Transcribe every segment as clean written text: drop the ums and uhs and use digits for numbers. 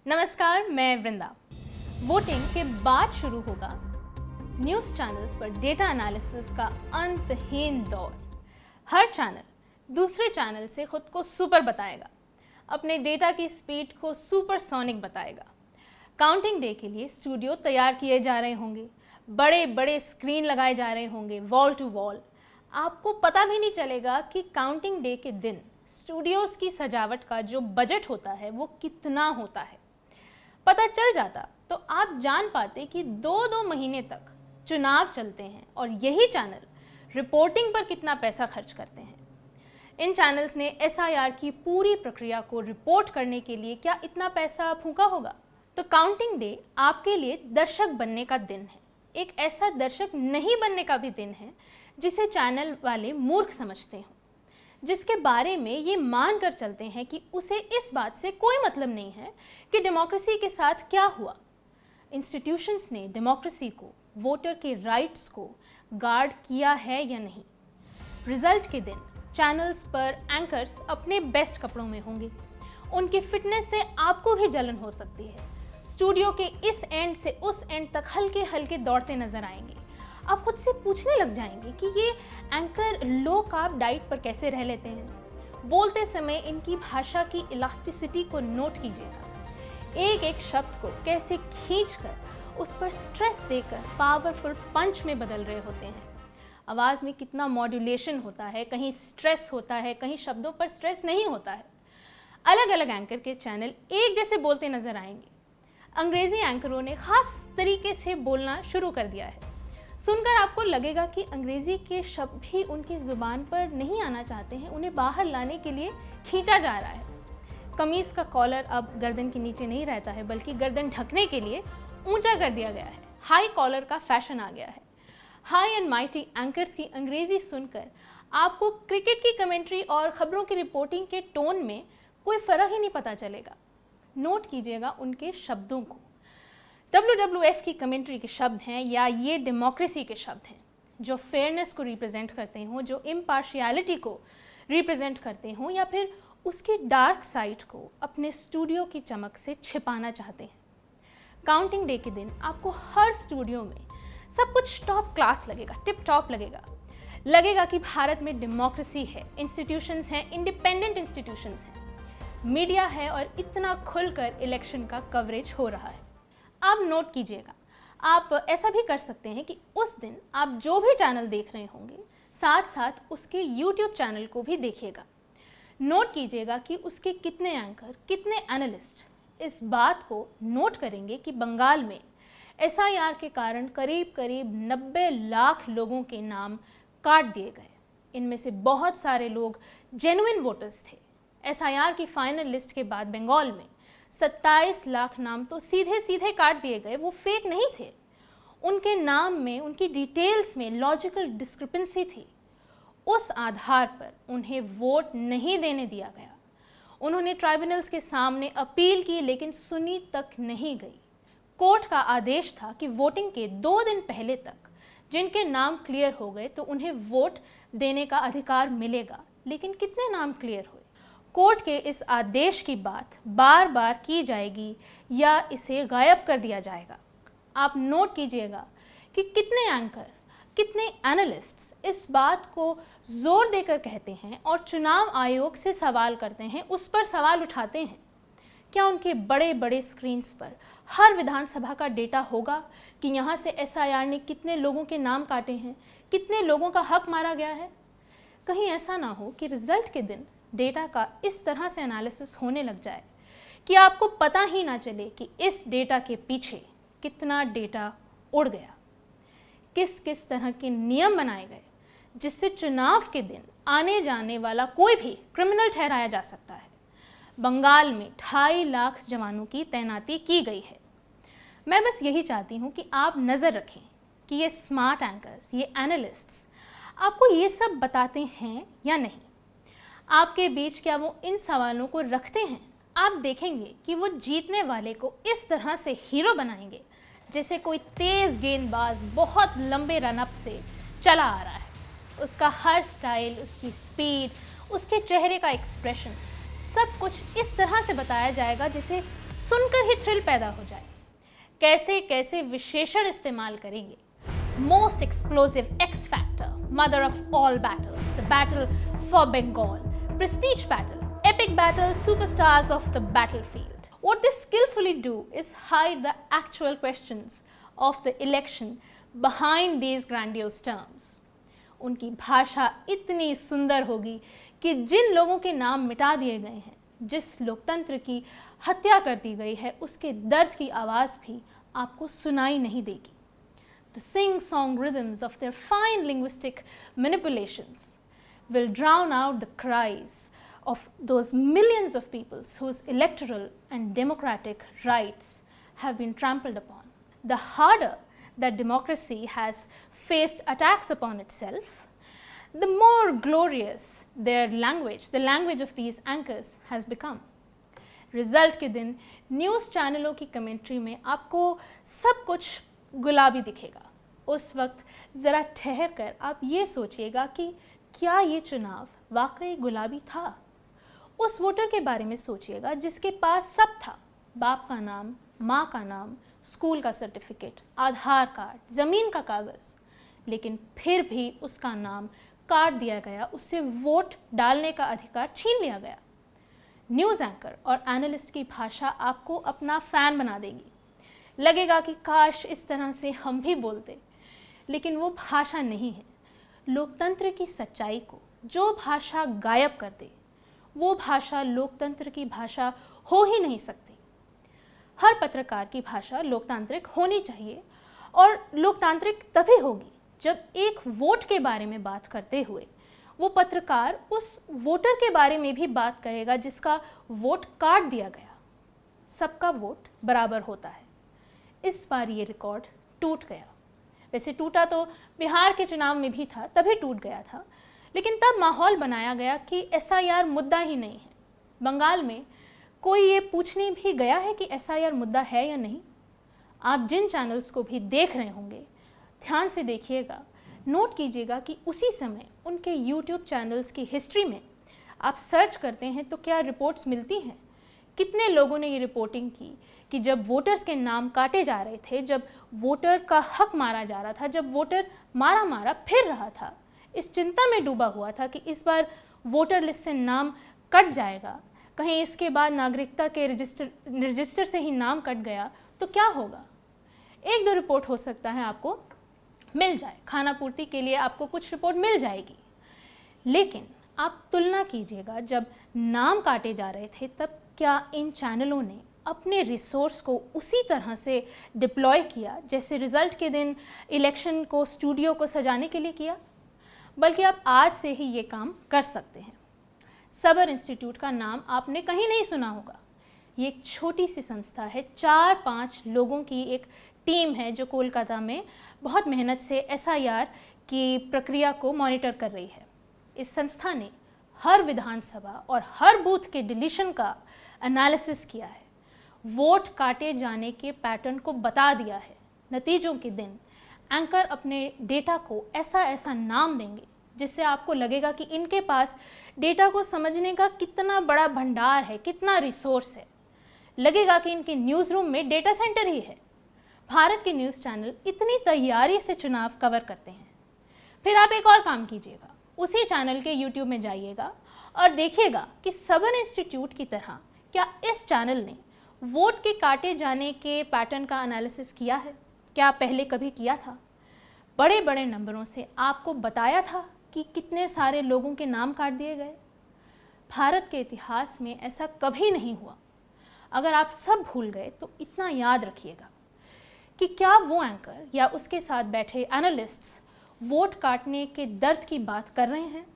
नमस्कार, मैं वृंदा। वोटिंग के बाद शुरू होगा न्यूज़ चैनल्स पर डेटा एनालिसिस का अंतहीन दौर। हर चैनल दूसरे चैनल से खुद को सुपर बताएगा, अपने डेटा की स्पीड को सुपरसोनिक बताएगा। काउंटिंग डे के लिए स्टूडियो तैयार किए जा रहे होंगे, बड़े बड़े स्क्रीन लगाए जा रहे होंगे वॉल टू वॉल। आपको पता भी नहीं चलेगा कि काउंटिंग डे के दिन स्टूडियोज़ की सजावट का जो बजट होता है वो कितना होता है। पता चल जाता तो आप जान पाते कि 2-2 महीने तक चुनाव चलते हैं और यही चैनल रिपोर्टिंग पर कितना पैसा खर्च करते हैं। इन चैनल्स ने एसआईआर की पूरी प्रक्रिया को रिपोर्ट करने के लिए क्या इतना पैसा फूंका होगा? तो काउंटिंग डे आपके लिए दर्शक बनने का दिन है, एक ऐसा दर्शक नहीं बनने का भी दिन है जिसे चैनल वाले मूर्ख समझते हो, जिसके बारे में ये मान कर चलते हैं कि उसे इस बात से कोई मतलब नहीं है कि डेमोक्रेसी के साथ क्या हुआ। इंस्टीट्यूशंस ने डेमोक्रेसी को, वोटर के राइट्स को गार्ड किया है या नहीं। रिजल्ट के दिन चैनल्स पर एंकर्स अपने बेस्ट कपड़ों में होंगे, उनकी फिटनेस से आपको भी जलन हो सकती है। स्टूडियो के इस एंड से उस एंड तक हल्के हल्के दौड़ते नजर आएंगे। आप खुद से पूछने लग जाएंगे कि ये एंकर लो कार्ब डाइट पर कैसे रह लेते हैं। बोलते समय इनकी भाषा की इलास्टिसिटी को नोट कीजिएगा, एक एक शब्द को कैसे खींचकर उस पर स्ट्रेस देकर पावरफुल पंच में बदल रहे होते हैं। आवाज़ में कितना मॉड्यूलेशन होता है, कहीं स्ट्रेस होता है, कहीं शब्दों पर स्ट्रेस नहीं होता है। अलग अलग एंकर के चैनल एक जैसे बोलते नजर आएंगे। अंग्रेजी एंकरों ने खास तरीके से बोलना शुरू कर दिया है। सुनकर आपको लगेगा कि अंग्रेजी के शब्द भी उनकी ज़ुबान पर नहीं आना चाहते हैं, उन्हें बाहर लाने के लिए खींचा जा रहा है। कमीज़ का कॉलर अब गर्दन के नीचे नहीं रहता है, बल्कि गर्दन ढकने के लिए ऊंचा कर दिया गया है। हाई कॉलर का फैशन आ गया है। हाई एंड माइटी एंकर्स की अंग्रेजी सुनकर आपको क्रिकेट की कमेंट्री और खबरों की रिपोर्टिंग के टोन में कोई फ़र्क ही नहीं पता चलेगा। नोट कीजिएगा उनके शब्दों को। WWF की कमेंट्री के शब्द हैं या ये डेमोक्रेसी के शब्द हैं, जो फेयरनेस को रिप्रेजेंट करते हों, जो इम्पार्शियलिटी को रिप्रेजेंट करते हों, या फिर उसकी डार्क साइड को अपने स्टूडियो की चमक से छिपाना चाहते हैं। काउंटिंग डे के दिन आपको हर स्टूडियो में सब कुछ टॉप क्लास लगेगा, टिप टॉप लगेगा कि भारत में डेमोक्रेसी है, इंस्टीट्यूशंस हैं, इंडिपेंडेंट इंस्टीट्यूशंस हैं, मीडिया है और इतना खुलकर इलेक्शन का कवरेज हो रहा है। अब नोट कीजिएगा, आप ऐसा भी कर सकते हैं कि उस दिन आप जो भी चैनल देख रहे होंगे साथ साथ उसके YouTube चैनल को भी देखिएगा। नोट कीजिएगा कि उसके कितने एंकर, कितने एनालिस्ट इस बात को नोट करेंगे कि बंगाल में एसआईआर के कारण करीब करीब 90 लाख लोगों के नाम काट दिए गए। इनमें से बहुत सारे लोग जेन्युइन वोटर्स थे। एसआईआर की फाइनल लिस्ट के बाद बंगाल में 27 लाख नाम तो सीधे सीधे काट दिए गए। वो फेक नहीं थे, उनके नाम में, उनकी डिटेल्स में लॉजिकल डिस्क्रिपेंसी थी। उस आधार पर उन्हें वोट नहीं देने दिया गया। उन्होंने ट्राइब्यूनल्स के सामने अपील की, लेकिन सुनी तक नहीं गई। कोर्ट का आदेश था कि वोटिंग के 2 दिन पहले तक जिनके नाम क्लियर हो गए तो उन्हें वोट देने का अधिकार मिलेगा। लेकिन कितने नाम क्लियर हुए? कोर्ट के इस आदेश की बात बार बार की जाएगी या इसे गायब कर दिया जाएगा। आप नोट कीजिएगा कि कितने एंकर, कितने एनालिस्ट्स इस बात को जोर देकर कहते हैं और चुनाव आयोग से सवाल करते हैं, उस पर सवाल उठाते हैं। क्या उनके बड़े बड़े स्क्रीन्स पर हर विधानसभा का डेटा होगा कि यहाँ से एसआईआर ने कितने लोगों के नाम काटे हैं, कितने लोगों का हक मारा गया है? कहीं ऐसा ना हो कि रिजल्ट के दिन डेटा का इस तरह से एनालिसिस होने लग जाए कि आपको पता ही ना चले कि इस डेटा के पीछे कितना डेटा उड़ गया। किस किस तरह के नियम बनाए गए जिससे चुनाव के दिन आने जाने वाला कोई भी क्रिमिनल ठहराया जा सकता है। बंगाल में 2.5 लाख जवानों की तैनाती की गई है। मैं बस यही चाहती हूँ कि आप नज़र रखें कि ये स्मार्ट एंकर्स, ये एनालिस्ट्स आपको ये सब बताते हैं या नहीं। आपके बीच क्या वो इन सवालों को रखते हैं? आप देखेंगे कि वो जीतने वाले को इस तरह से हीरो बनाएंगे जैसे कोई तेज़ गेंदबाज बहुत लंबे रनअप से चला आ रहा है। उसका हर स्टाइल, उसकी स्पीड, उसके चेहरे का एक्सप्रेशन, सब कुछ इस तरह से बताया जाएगा जैसे सुनकर ही थ्रिल पैदा हो जाए। कैसे कैसे विशेषण इस्तेमाल करेंगे। Most explosive X factor, mother of all battles, the battle for Bengal, prestige battle, epic battle, superstars of the battlefield. What they skillfully do is hide the actual questions of the election behind these grandiose terms. उनकी भाषा इतनी सुंदर होगी कि जिन लोगों के नाम मिटा दिए गए हैं, जिस लोकतंत्र की हत्या कर दी गई है, उसके दर्द की आवाज़ भी आपको सुनाई नहीं देगी. The sing-song rhythms of their fine linguistic manipulations will drown out the cries of those millions of peoples whose electoral and democratic rights have been trampled upon. The harder that democracy has faced attacks upon itself, the more glorious their language, the language of these anchors, has become. Result के दिन news चैनलों की commentary में आपको सब कुछ गुलाबी दिखेगा. उस वक्त ज़रा ठहर कर आप ये सोचिएगा कि क्या ये चुनाव वाकई गुलाबी था. उस वोटर के बारे में सोचिएगा जिसके पास सब था. बाप का नाम, माँ का नाम, स्कूल का सर्टिफिकेट, आधार कार्ड, ज़मीन का कागज़, लेकिन फिर भी उसका नाम काट दिया गया, उससे वोट डालने का अधिकार छीन लिया गया. न्यूज़ एंकर और एनालिस्ट की भाषा आपको अपना फ़ैन बना देगी. लगेगा कि काश इस तरह से हम भी बोलते, लेकिन वो भाषा नहीं है. लोकतंत्र की सच्चाई को जो भाषा गायब कर दे, वो भाषा लोकतंत्र की भाषा हो ही नहीं सकती. हर पत्रकार की भाषा लोकतांत्रिक होनी चाहिए, और लोकतांत्रिक तभी होगी जब एक वोट के बारे में बात करते हुए वो पत्रकार उस वोटर के बारे में भी बात करेगा जिसका वोट काट दिया गया. सबका वोट बराबर होता है. इस बार ये रिकॉर्ड टूट गया. वैसे टूटा तो बिहार के चुनाव में भी था, तभी टूट गया था, लेकिन तब माहौल बनाया गया कि एसआईआर मुद्दा ही नहीं है. बंगाल में कोई ये पूछने भी गया है कि एसआईआर मुद्दा है या नहीं. आप जिन चैनल्स को भी देख रहे होंगे, ध्यान से देखिएगा, नोट कीजिएगा कि उसी समय उनके यूट्यूब चैनल्स की हिस्ट्री में आप सर्च करते हैं तो क्या रिपोर्ट्स मिलती हैं. कितने लोगों ने ये रिपोर्टिंग की कि जब वोटर्स के नाम काटे जा रहे थे, जब वोटर का हक मारा जा रहा था, जब वोटर मारा फिर रहा था, इस चिंता में डूबा हुआ था कि इस बार वोटर लिस्ट से नाम कट जाएगा, कहीं इसके बाद नागरिकता के रजिस्टर से ही नाम कट गया तो क्या होगा. एक दो रिपोर्ट हो सकता है आपको मिल जाए, खाना पूर्ति के लिए आपको कुछ रिपोर्ट मिल जाएगी, लेकिन आप तुलना कीजिएगा जब नाम काटे जा रहे थे तब क्या इन चैनलों ने अपने रिसोर्स को उसी तरह से डिप्लॉय किया जैसे रिज़ल्ट के दिन इलेक्शन को, स्टूडियो को सजाने के लिए किया. बल्कि आप आज से ही ये काम कर सकते हैं. सबर इंस्टीट्यूट का नाम आपने कहीं नहीं सुना होगा. ये एक छोटी सी संस्था है, 4-5 लोगों की एक टीम है जो कोलकाता में बहुत मेहनत से एसआईआर की प्रक्रिया को मॉनिटर कर रही है. इस संस्था ने हर विधानसभा और हर बूथ के डिलीशन का एनालिसिस किया है, वोट काटे जाने के पैटर्न को बता दिया है. नतीजों के दिन एंकर अपने डेटा को ऐसा नाम देंगे जिससे आपको लगेगा कि इनके पास डेटा को समझने का कितना बड़ा भंडार है, कितना रिसोर्स है. लगेगा कि इनके न्यूज़ रूम में डेटा सेंटर ही है. भारत के न्यूज़ चैनल इतनी तैयारी से चुनाव कवर करते हैं. फिर आप एक और काम कीजिएगा, उसी चैनल के यूट्यूब में जाइएगा और देखिएगा कि सबर इंस्टीट्यूट की तरह क्या इस चैनल ने वोट के काटे जाने के पैटर्न का एनालिसिस किया है. क्या पहले कभी किया था. बड़े बड़े नंबरों से आपको बताया था कि कितने सारे लोगों के नाम काट दिए गए. भारत के इतिहास में ऐसा कभी नहीं हुआ. अगर आप सब भूल गए तो इतना याद रखिएगा कि क्या वो एंकर या उसके साथ बैठे एनालिस्ट्स वोट काटने के दर्द की बात कर रहे हैं,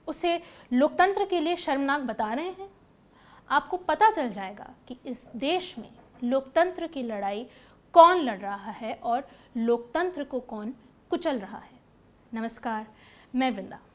उसे लोकतंत्र के लिए शर्मनाक बता रहे हैं. आपको पता चल जाएगा कि इस देश में लोकतंत्र की लड़ाई कौन लड़ रहा है और लोकतंत्र को कौन कुचल रहा है. नमस्कार, मैं वृंदा.